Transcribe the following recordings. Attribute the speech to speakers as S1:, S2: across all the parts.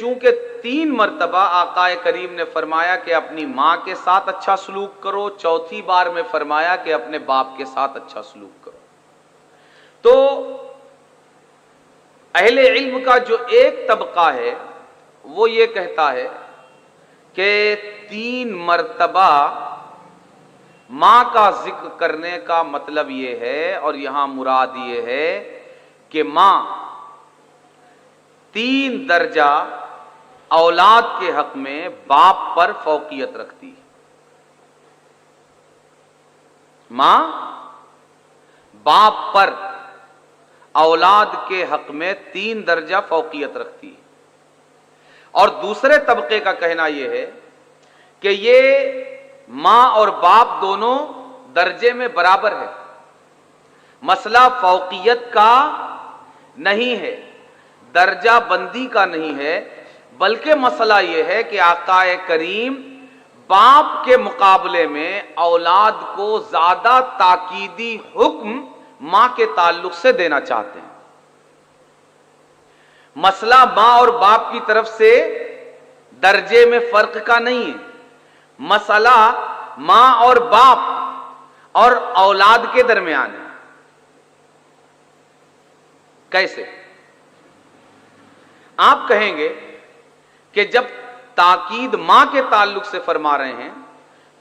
S1: چونکہ 3 مرتبہ آقا کریم نے فرمایا کہ اپنی ماں کے ساتھ اچھا سلوک کرو، چوتھی بار میں فرمایا کہ اپنے باپ کے ساتھ اچھا سلوک کرو، تو اہل علم کا جو ایک طبقہ ہے وہ یہ کہتا ہے کہ 3 مرتبہ ماں کا ذکر کرنے کا مطلب یہ ہے، اور یہاں مراد یہ ہے کہ ماں 3 درجہ اولاد کے حق میں باپ پر فوقیت رکھتی ہے۔ ماں باپ پر اولاد کے حق میں 3 درجہ فوقیت رکھتی ہے، اور دوسرے طبقے کا کہنا یہ ہے کہ یہ ماں اور باپ دونوں درجے میں برابر ہے، مسئلہ فوقیت کا نہیں ہے، درجہ بندی کا نہیں ہے، بلکہ مسئلہ یہ ہے کہ آقا کریم باپ کے مقابلے میں اولاد کو زیادہ تاکیدی حکم ماں کے تعلق سے دینا چاہتے ہیں۔ مسئلہ ماں اور باپ کی طرف سے درجے میں فرق کا نہیں ہے، مسئلہ ماں اور باپ اور اولاد کے درمیان ہے۔ کیسے؟ آپ کہیں گے کہ جب تاکید ماں کے تعلق سے فرما رہے ہیں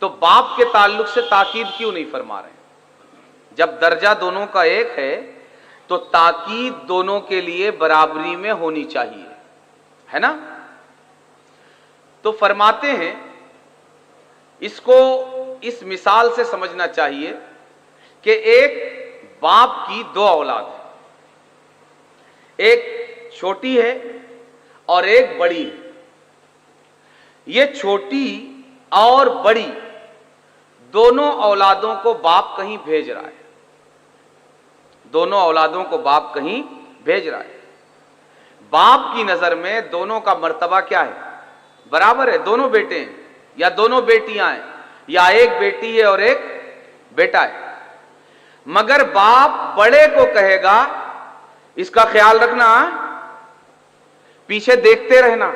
S1: تو باپ کے تعلق سے تاکید کیوں نہیں فرما رہے ہیں؟ جب درجہ دونوں کا ایک ہے تو تاکید دونوں کے لیے برابری میں ہونی چاہیے، ہے نا؟ تو فرماتے ہیں اس کو اس مثال سے سمجھنا چاہیے کہ ایک باپ کی 2 اولاد ہے، ایک چھوٹی ہے اور ایک بڑی ہے۔ یہ چھوٹی اور بڑی دونوں اولادوں کو باپ کہیں بھیج رہا ہے، دونوں اولادوں کو باپ کہیں بھیج رہا ہے۔ باپ کی نظر میں دونوں کا مرتبہ کیا ہے؟ برابر ہے، دونوں بیٹے ہیں یا دونوں بیٹیاں ہیں یا ایک بیٹی ہے اور ایک بیٹا ہے، مگر باپ بڑے کو کہے گا اس کا خیال رکھنا، پیچھے دیکھتے رہنا،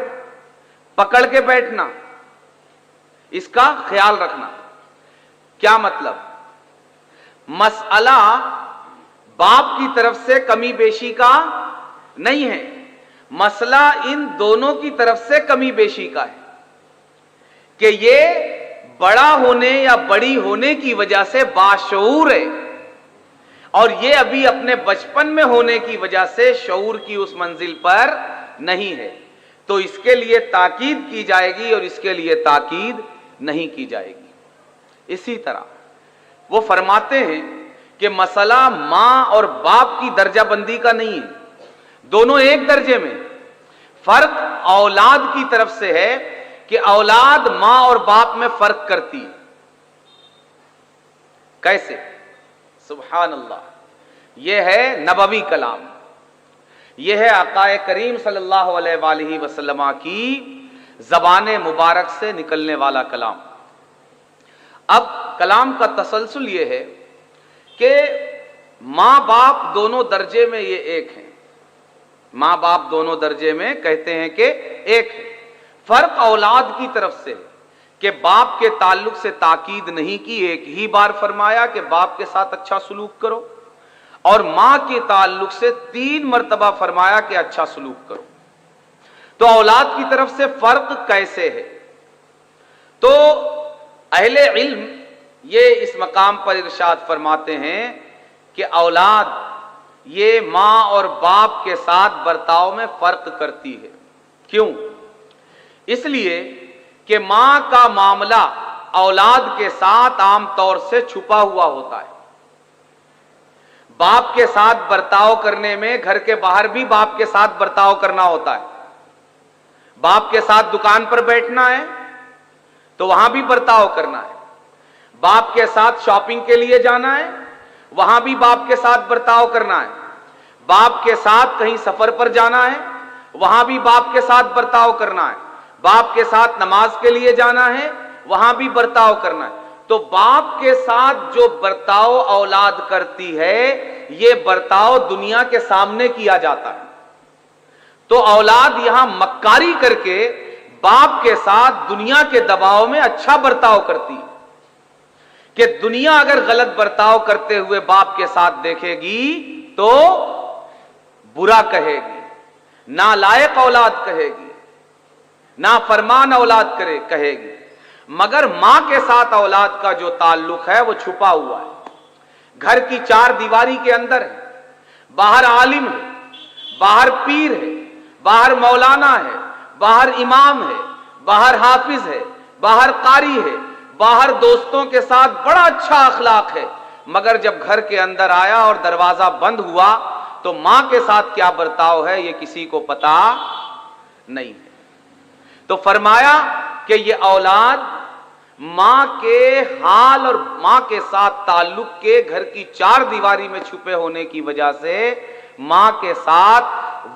S1: پکڑ کے بیٹھنا، اس کا خیال رکھنا۔ کیا مطلب؟ مسئلہ باپ کی طرف سے کمی بیشی کا نہیں ہے، مسئلہ ان دونوں کی طرف سے کمی بیشی کا ہے کہ یہ بڑا ہونے یا بڑی ہونے کی وجہ سے باشعور ہے، اور یہ ابھی اپنے بچپن میں ہونے کی وجہ سے شعور کی اس منزل پر نہیں ہے، تو اس کے لیے تاکید کی جائے گی اور اس کے لیے تاکید نہیں کی جائے گی۔ اسی طرح وہ فرماتے ہیں کہ مسئلہ ماں اور باپ کی درجہ بندی کا نہیں ہے، دونوں ایک درجے میں، فرق اولاد کی طرف سے ہے کہ اولاد ماں اور باپ میں فرق کرتی ہے۔ کیسے؟ سبحان اللہ، یہ ہے نبوی کلام، یہ ہے آقا کریم صلی اللہ علیہ وآلہ وسلم کی زبان مبارک سے نکلنے والا کلام۔ اب کلام کا تسلسل یہ ہے کہ ماں باپ دونوں درجے میں یہ ایک ہیں، ماں باپ دونوں درجے میں کہتے ہیں کہ ایک ہے، فرق اولاد کی طرف سے ہے کہ باپ کے تعلق سے تاکید نہیں کی، ایک ہی بار فرمایا کہ باپ کے ساتھ اچھا سلوک کرو، اور ماں کے تعلق سے 3 مرتبہ فرمایا کہ اچھا سلوک کرو۔ تو اولاد کی طرف سے فرق کیسے ہے؟ تو اہل علم یہ اس مقام پر ارشاد فرماتے ہیں کہ اولاد یہ ماں اور باپ کے ساتھ برتاؤ میں فرق کرتی ہے۔ کیوں؟ اس لیے کہ ماں کا معاملہ اولاد کے ساتھ عام طور سے چھپا ہوا ہوتا ہے۔ باپ کے ساتھ برتاؤ کرنے میں گھر کے باہر بھی باپ کے ساتھ برتاؤ کرنا ہوتا ہے، باپ کے ساتھ دکان پر بیٹھنا ہے تو وہاں بھی برتاؤ کرنا ہے، باپ کے ساتھ شاپنگ کے لیے جانا ہے وہاں بھی باپ کے ساتھ برتاؤ کرنا ہے، باپ کے ساتھ کہیں سفر پر جانا ہے وہاں بھی باپ کے ساتھ برتاؤ کرنا ہے، باپ کے ساتھ نماز کے لیے جانا ہے وہاں بھی برتاؤ کرنا ہے۔ تو باپ کے ساتھ جو برتاؤ اولاد کرتی ہے یہ برتاؤ دنیا کے سامنے کیا جاتا ہے، تو औलाद यहां मक्कारी करके बाप के साथ दुनिया के दबाव में अच्छा बर्ताव करती है कि दुनिया अगर गलत बर्ताव करते हुए बाप के साथ देखेगी तो बुरा कहेगी, नालायक औलाद कहेगी, ना फरमान औलाद कहेगी। मगर मां के साथ औलाद का जो ताल्लुक है वो छुपा हुआ है, घर की चार दीवारी के अंदर है। बाहर आलिम है, बाहर पीर है, बाहर मौलाना है, बाहर इमाम है, बाहर हाफिज है, बाहर कारी है, बाहर दोस्तों के साथ बड़ा अच्छा अखलाक है, मगर जब घर के अंदर आया और दरवाजा बंद हुआ तो मां के साथ क्या बर्ताव है ये किसी को पता नहीं है। तो फरमाया कि ये औलाद मां के हाल और मां के साथ ताल्लुक के घर की चार दीवारी में छुपे होने की वजह से मां के साथ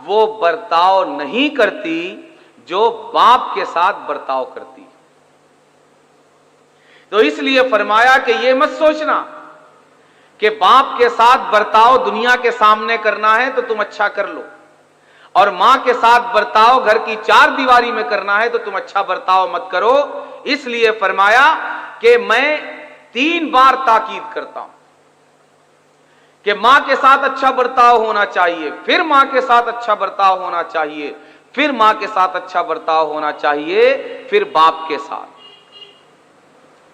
S1: वो बर्ताव नहीं करती जो बाप के साथ बर्ताव करती। तो इसलिए फरमाया कि ये मत सोचना कि बाप के साथ बर्ताव दुनिया के सामने करना है तो तुम अच्छा कर लो, और मां के साथ बर्ताव घर की चार दीवारी में करना है तो तुम अच्छा बर्ताव मत करो। इसलिए फरमाया कि मैं 3 बार ताकीद करता हूं कि मां के साथ अच्छा बर्ताव होना चाहिए, फिर मां के साथ अच्छा बर्ताव होना चाहिए, फिर मां के साथ अच्छा बर्ताव होना चाहिए, फिर बाप के साथ।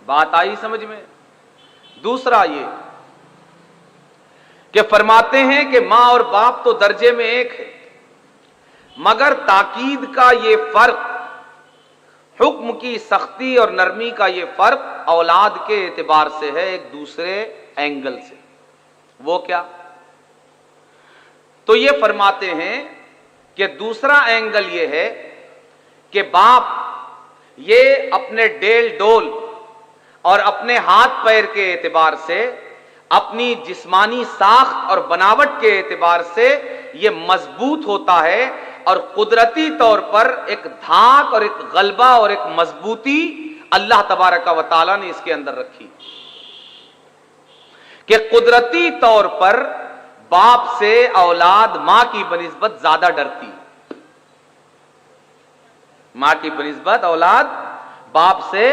S1: बात आई समझ में? दूसरा ये कि फरमाते हैं कि मां और बाप तो दर्जे में एक है, मगर ताकीद का ये फर्क, हुक्म की सख्ती और नरमी का ये फर्क औलाद के एतबार से है, एक दूसरे एंगल से। वो क्या? तो ये फरमाते हैं कि दूसरा एंगल ये है कि बाप ये अपने डेल डोल और अपने हाथ पैर के एतबार से, अपनी जिस्मानी साख्त और बनावट के एतबार से ये मजबूत होता है, और कुदरती तौर पर एक धाक और एक गलबा और एक मजबूती अल्लाह तबारक व तआला ने इसके अंदर रखी कि कुदरती तौर पर बाप से औलाद मां की बनिस्बत ज्यादा डरती है। मां की बनिस्बत औलाद बाप से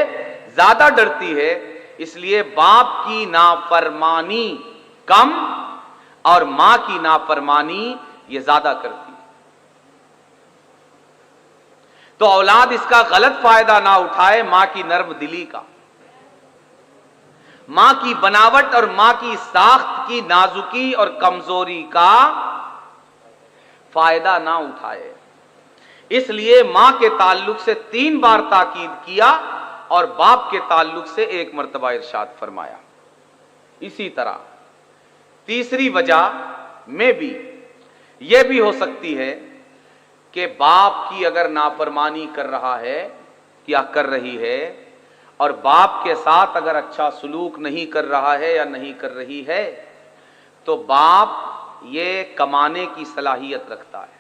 S1: ज्यादा डरती है, इसलिए बाप की नाफरमानी कम और मां की नाफरमानी ये ज्यादा करती। तो औलाद इसका गलत फायदा ना उठाए मां की नर्म दिली का, मां की बनावट और मां की साख्त की नाजुकी और कमजोरी का फायदा ना उठाए। इसलिए मां के ताल्लुक से 3 बार ताकीद किया और बाप के ताल्लुक से 1 मर्तबा इरशाद फरमाया। इसी तरह तीसरी वजह में भी यह भी हो सकती है कि बाप की अगर नाफरमानी कर रहा है या कर रही है, और बाप के साथ अगर अच्छा सलूक नहीं कर रहा है या नहीं कर रही है, तो बाप ये कमाने की सलाहियत रखता है।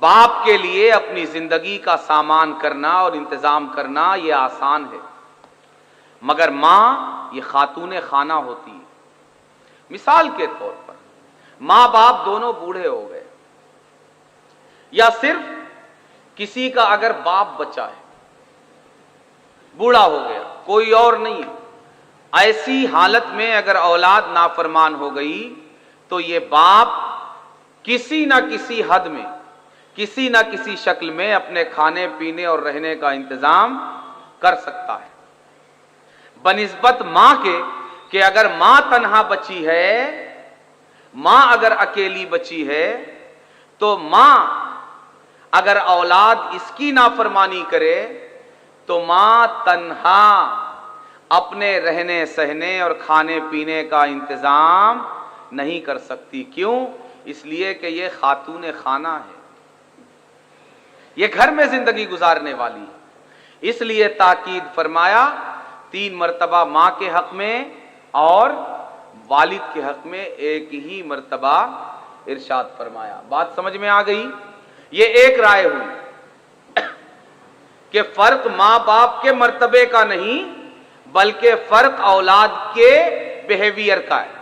S1: बाप के लिए अपनी जिंदगी का सामान करना और इंतजाम करना ये आसान है, मगर मां ये खातून खाना होती है। मिसाल के तौर पर मां बाप दोनों बूढ़े हो गए, या सिर्फ किसी का अगर बाप बचा है, बूढ़ा हो गया, कोई और नहीं, ऐसी हालत में अगर औलाद नाफरमान हो गई तो ये बाप किसी ना किसी हद में, किसी ना किसी शक्ल में अपने खाने पीने और रहने का इंतजाम कर सकता है, बनिस्बत मां के कि अगर मां तन्हा बची है, मां अगर अकेली बची है, तो मां अगर औलाद इसकी नाफरमानी करे तो मां तन्हा अपने रहने सहने और खाने पीने का इंतजाम नहीं कर सकती। क्यों? इसलिए कि ये खातून खाना है, ये घर में जिंदगी गुजारने वाली है। इसलिए ताकीद फरमाया 3 मर्तबा मां के हक में और वालिद के हक में 1 ही मर्तबा इरशाद फरमाया। बात समझ में आ गई? ये एक राय हुई कि फर्क मां बाप के मर्तबे का नहीं, बल्कि फर्क औलाद के बिहेवियर का है।